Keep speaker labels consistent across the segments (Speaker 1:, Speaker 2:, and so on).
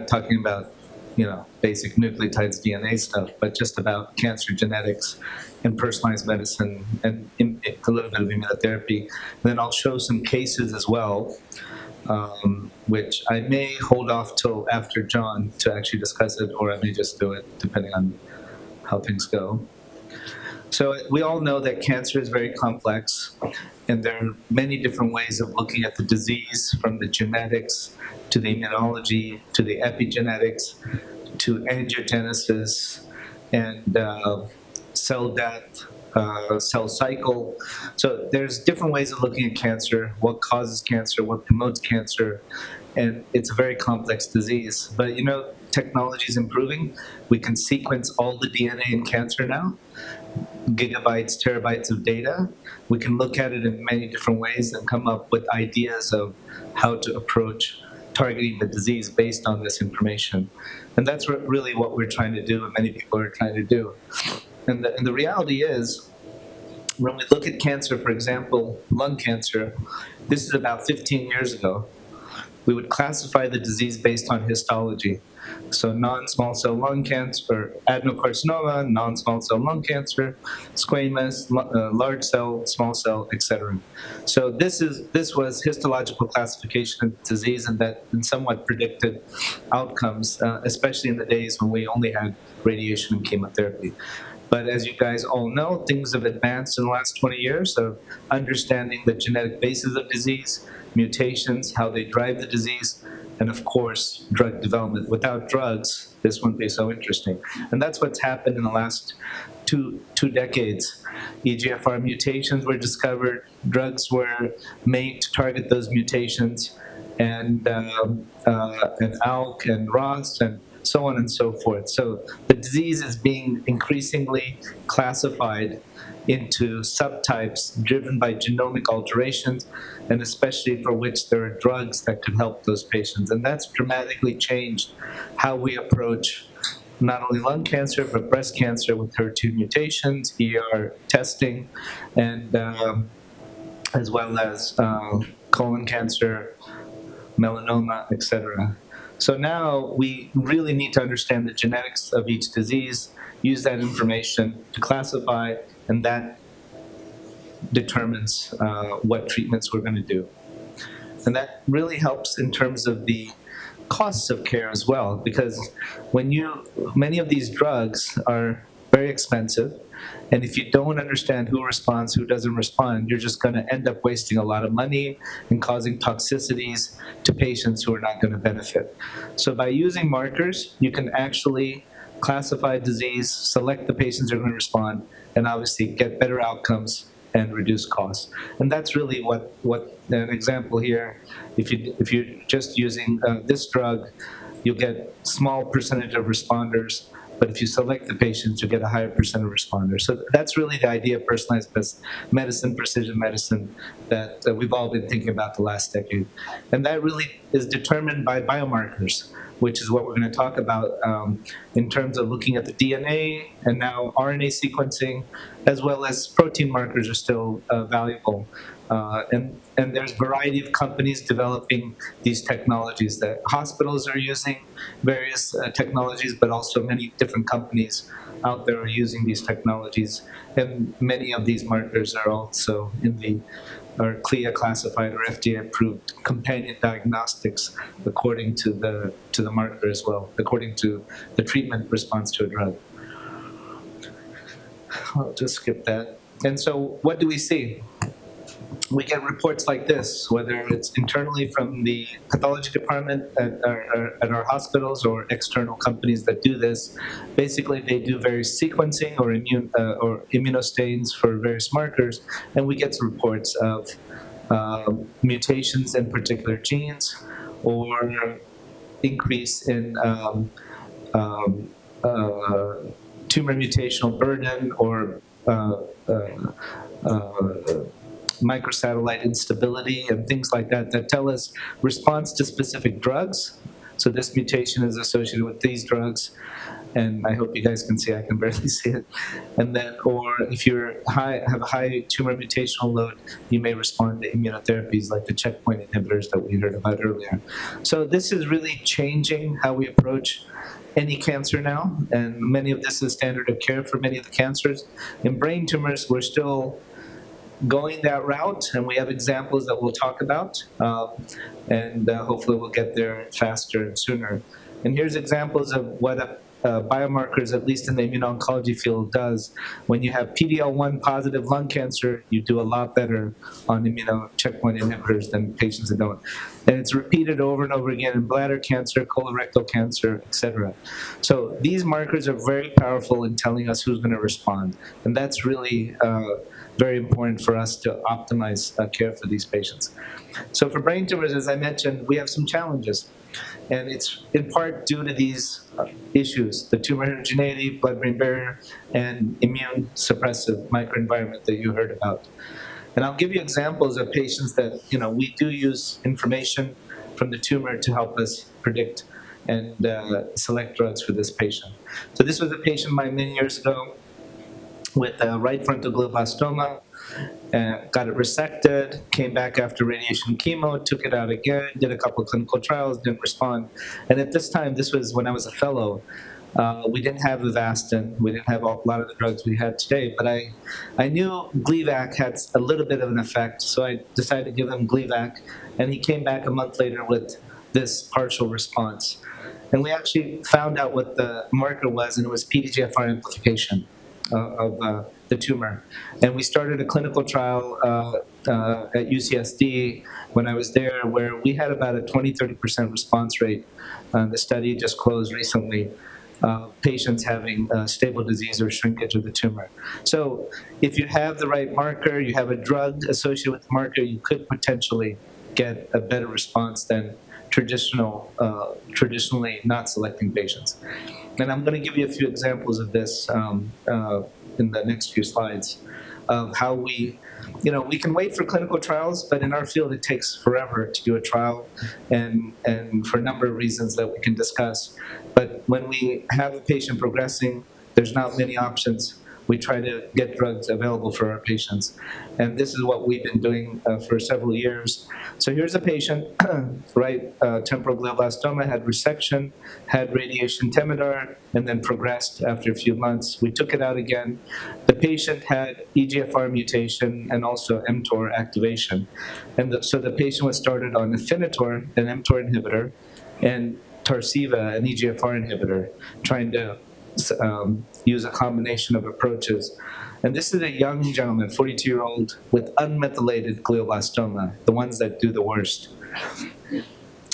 Speaker 1: talking about, basic nucleotides, DNA stuff, but just about cancer genetics and personalized medicine and a little bit of immunotherapy. And then I'll show some cases as well, which I may hold off till after John to actually discuss it, or I may just do it depending on how things go. So we all know that cancer is very complex, and there are many different ways of looking at the disease, from the genetics to the immunology to the epigenetics to angiogenesis and cell death, cell cycle. So there's different ways of looking at cancer, what causes cancer, what promotes cancer, and it's a very complex disease. But technology is improving. We can sequence all the DNA in cancer now, gigabytes, terabytes of data. We can look at it in many different ways and come up with ideas of how to approach targeting the disease based on this information. And that's really what we're trying to do, and many people are trying to do. And the reality is, when we look at cancer, for example, lung cancer, this is about 15 years ago, we would classify the disease based on histology. So non-small cell lung cancer, adenocarcinoma, non-small cell lung cancer, squamous, large cell, small cell, etc. So this was histological classification of disease, and that somewhat predicted outcomes, especially in the days when we only had radiation and chemotherapy. But as you guys all know, things have advanced in the last 20 years of understanding the genetic basis of disease, mutations, how they drive the disease, and of course, drug development. Without drugs, this wouldn't be so interesting. And that's what's happened in the last two decades. EGFR mutations were discovered, drugs were made to target those mutations, and ALK and ROS and so on and so forth. So the disease is being increasingly classified into subtypes driven by genomic alterations, and especially for which there are drugs that could help those patients. And that's dramatically changed how we approach not only lung cancer, but breast cancer with HER2 mutations, ER testing, and as well as colon cancer, melanoma, etc. So now we really need to understand the genetics of each disease, use that information to classify, and that determines what treatments we're going to do. And that really helps in terms of the costs of care as well, because many of these drugs are very expensive, and if you don't understand who responds, who doesn't respond, you're just going to end up wasting a lot of money and causing toxicities to patients who are not going to benefit. So by using markers, you can actually classify disease, select the patients who are going to respond, and obviously get better outcomes and reduce costs. And that's really what an example here. If you're just using this drug, you'll get small percentage of responders. But if you select the patients, you get a higher percent of responders. So that's really the idea of personalized medicine, precision medicine, that we've all been thinking about the last decade. And that really is determined by biomarkers, which is what we're going to talk about in terms of looking at the DNA and now RNA sequencing, as well as protein markers are still valuable. And there's a variety of companies developing these technologies. That hospitals are using various technologies, but also many different companies out there are using these technologies. And many of these markers are also are CLIA classified or FDA approved companion diagnostics according to the marker as well, according to the treatment response to a drug. I'll just skip that. And so what do we see? We get reports like this, whether it's internally from the pathology department at our hospitals or external companies that do this. Basically, they do various sequencing or immunostains for various markers, and we get some reports of mutations in particular genes or increase in tumor mutational burden or microsatellite instability and things like that tell us response to specific drugs So this mutation is associated with these drugs, and I hope you guys can see. I can barely see it. And then, or if you have a high tumor mutational load, you may respond to immunotherapies like the checkpoint inhibitors that we heard about earlier. So this is really changing how we approach any cancer now, and many of this is standard of care for many of the cancers. In brain tumors, we're still going that route, and we have examples that we'll talk about, and hopefully we'll get there faster and sooner. And here's examples of what biomarkers, at least in the immuno-oncology field, does. When you have PD-L1 positive lung cancer, you do a lot better on checkpoint inhibitors than patients that don't. And it's repeated over and over again in bladder cancer, colorectal cancer, etc. So these markers are very powerful in telling us who's going to respond. And that's really very important for us to optimize care for these patients. So for brain tumors, as I mentioned, we have some challenges. And it's in part due to these issues, the tumor heterogeneity, blood-brain barrier, and immune suppressive microenvironment that you heard about. And I'll give you examples of patients that, we do use information from the tumor to help us predict and select drugs for this patient. So this was a patient of mine many years ago with right frontal glioblastoma, got it resected, came back after radiation chemo, took it out again, did a couple of clinical trials, didn't respond. And at this time, this was when I was a fellow, we didn't have Avastin, we didn't have a lot of the drugs we had today, but I knew Gleevec had a little bit of an effect, so I decided to give him Gleevec, and he came back a month later with this partial response. And we actually found out what the marker was, and it was PDGFR amplification of the tumor. And we started a clinical trial at UCSD when I was there, where we had about a 20-30% response rate. The study just closed recently. Patients having stable disease or shrinkage of the tumor. So if you have the right marker, you have a drug associated with the marker, you could potentially get a better response than traditionally not selecting patients. And I'm going to give you a few examples of this in the next few slides of how we can wait for clinical trials, but in our field it takes forever to do a trial, and for a number of reasons that we can discuss. But when we have a patient progressing, there's not many options. We try to get drugs available for our patients. And this is what we've been doing for several years. So here's a patient, right, temporal glioblastoma, had resection, had radiation Temodar, and then progressed after a few months. We took it out again. The patient had EGFR mutation and also mTOR activation. And so the patient was started on Afinitor, an mTOR inhibitor, and Tarceva, an EGFR inhibitor, trying to use a combination of approaches. And this is a young gentleman, 42-year-old, with unmethylated glioblastoma, the ones that do the worst.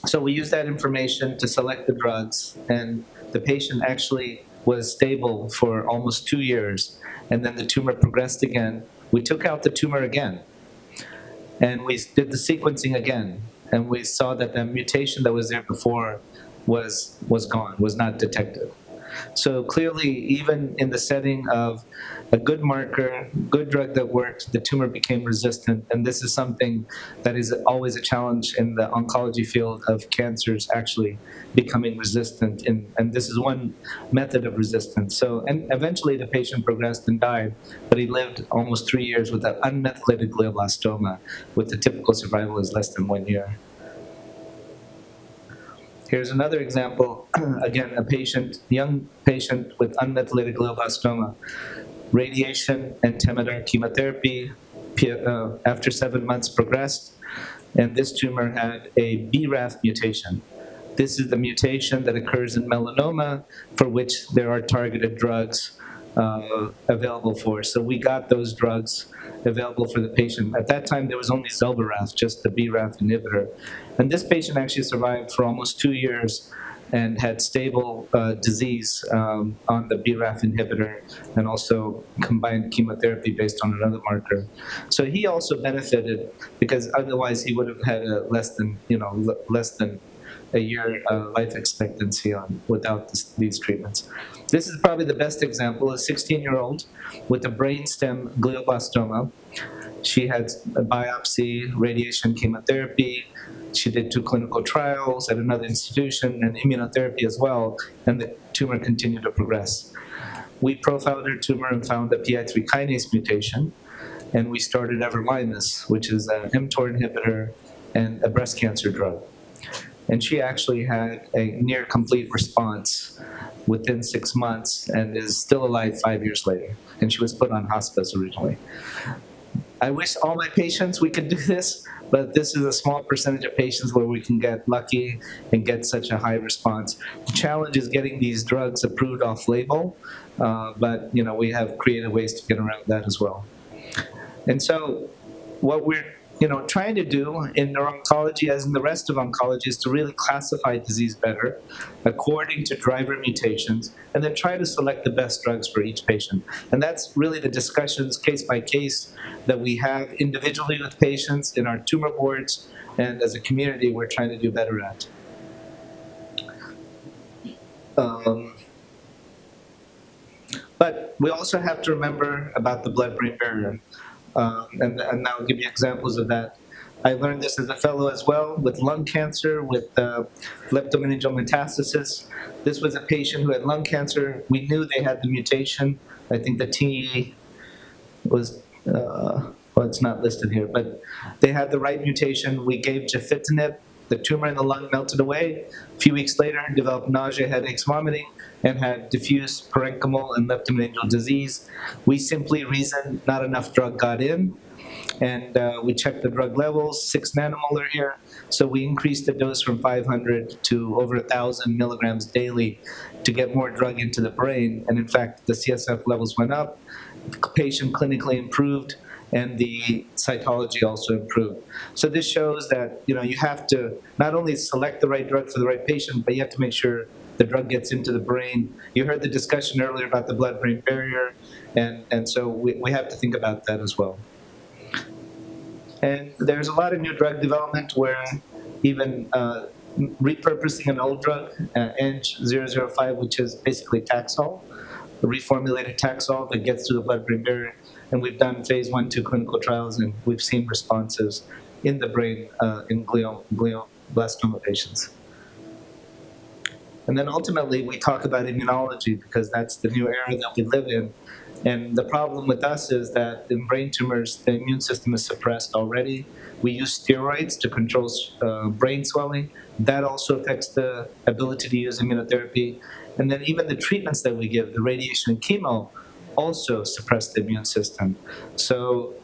Speaker 1: So we use that information to select the drugs, and the patient actually was stable for almost 2 years, and then the tumor progressed again. We took out the tumor again, and we did the sequencing again, and we saw that the mutation that was there before was gone, was not detected. So clearly, even in the setting of a good marker, good drug that worked, the tumor became resistant. And this is something that is always a challenge in the oncology field of cancers actually becoming resistant. And this is one method of resistance. So, and eventually the patient progressed and died, but he lived almost 3 years with an unmethylated glioblastoma, with the typical survival is less than 1 year. Here's another example. Again, young patient with unmethylated glioblastoma, radiation and Temodar chemotherapy. After 7 months, progressed, and this tumor had a BRAF mutation. This is the mutation that occurs in melanoma, for which there are targeted drugs available for. So we got those drugs available for the patient. At that time, there was only Zelboraf, just the BRAF inhibitor. And this patient actually survived for almost 2 years and had stable disease on the BRAF inhibitor, and also combined chemotherapy based on another marker. So he also benefited, because otherwise he would have had less than a year life expectancy without these treatments. This is probably the best example, a 16-year-old with a brainstem glioblastoma. She had a biopsy, radiation chemotherapy, She did 2 clinical trials at another institution and immunotherapy as well, and the tumor continued to progress. We profiled her tumor and found a PI3 kinase mutation, and we started everolimus, which is an mTOR inhibitor and a breast cancer drug. And she actually had a near complete response within 6 months and is still alive 5 years later. And she was put on hospice originally. I wish all my patients we could do this, but this is a small percentage of patients where we can get lucky and get such a high response. The challenge is getting these drugs approved off-label, but we have creative ways to get around that as well. And so what we're trying to do in neuro-oncology, as in the rest of oncology, is to really classify disease better according to driver mutations, and then try to select the best drugs for each patient. And that's really the discussions case by case that we have individually with patients in our tumor boards, and as a community, we're trying to do better at. But we also have to remember about the blood-brain barrier. And I'll give you examples of that. I learned this as a fellow as well with lung cancer, with leptomeningeal metastasis. This was a patient who had lung cancer. We knew they had the mutation. I think the T was, it's not listed here, but they had the right mutation. We gave gefitinib. The tumor in the lung melted away. A few weeks later, developed nausea, headaches, vomiting, and had diffuse parenchymal and leptomeningeal disease. We simply reasoned not enough drug got in, and we checked the drug levels, 6 nanomolar here. So we increased the dose from 500 to over 1,000 milligrams daily to get more drug into the brain. And in fact, the CSF levels went up, the patient clinically improved, and the cytology also improved. So this shows that you have to not only select the right drug for the right patient, but you have to make sure the drug gets into the brain. You heard the discussion earlier about the blood-brain barrier, and so we have to think about that as well. And there's a lot of new drug development where even repurposing an old drug, ENG-005, which is basically Taxol, a reformulated Taxol that gets through the blood-brain barrier. And we've done phase 1-2 clinical trials, and we've seen responses in the brain in glioblastoma patients. And then ultimately, we talk about immunology because that's the new era that we live in. And the problem with us is that in brain tumors, the immune system is suppressed already. We use steroids to control brain swelling. That also affects the ability to use immunotherapy. And then even the treatments that we give, the radiation and chemo, also suppress the immune system. So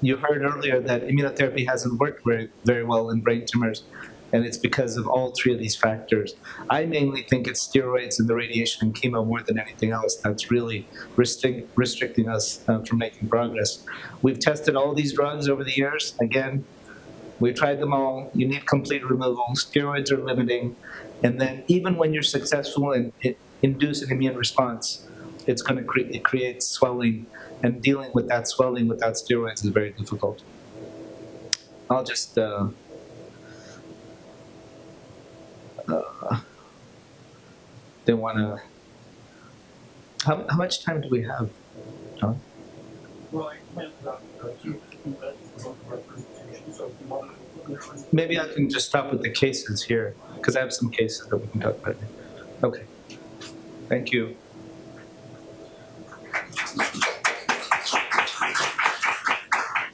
Speaker 1: you heard earlier that immunotherapy hasn't worked very well in brain tumors, and it's because of all 3 of these factors. I mainly think it's steroids and the radiation and chemo more than anything else that's really restricting us from making progress. We've tested all these drugs over the years. Again, we've tried them all. You need complete removal. Steroids are limiting. And then even when you're successful and induce an immune response, it's going to create swelling, and dealing with that swelling without steroids is very difficult. I'll just didn't want to. How much time do we have, John?
Speaker 2: Well, I planned about 2 minutes for our presentation, so if you want to.
Speaker 1: Maybe I can just stop with the cases here because I have some cases that we can talk about. Okay. Thank you.